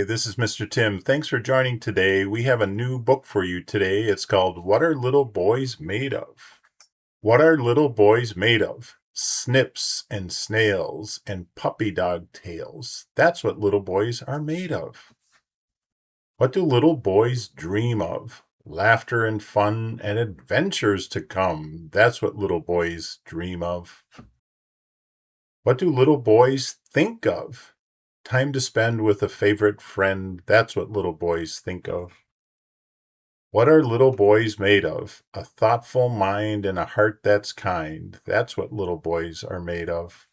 this is Mr. Tim. Thanks for joining today. We have a new book for you today. It's called What Are Little Boys Made Of? What are little boys made of? Snips and snails and puppy dog tails. That's what little boys are made of. What do little boys dream of? Laughter and fun and adventures to come. That's what little boys dream of. What do little boys think of? Time to spend with a favorite friend. That's what little boys think of. What are little boys made of? A thoughtful mind and a heart that's kind. That's what little boys are made of.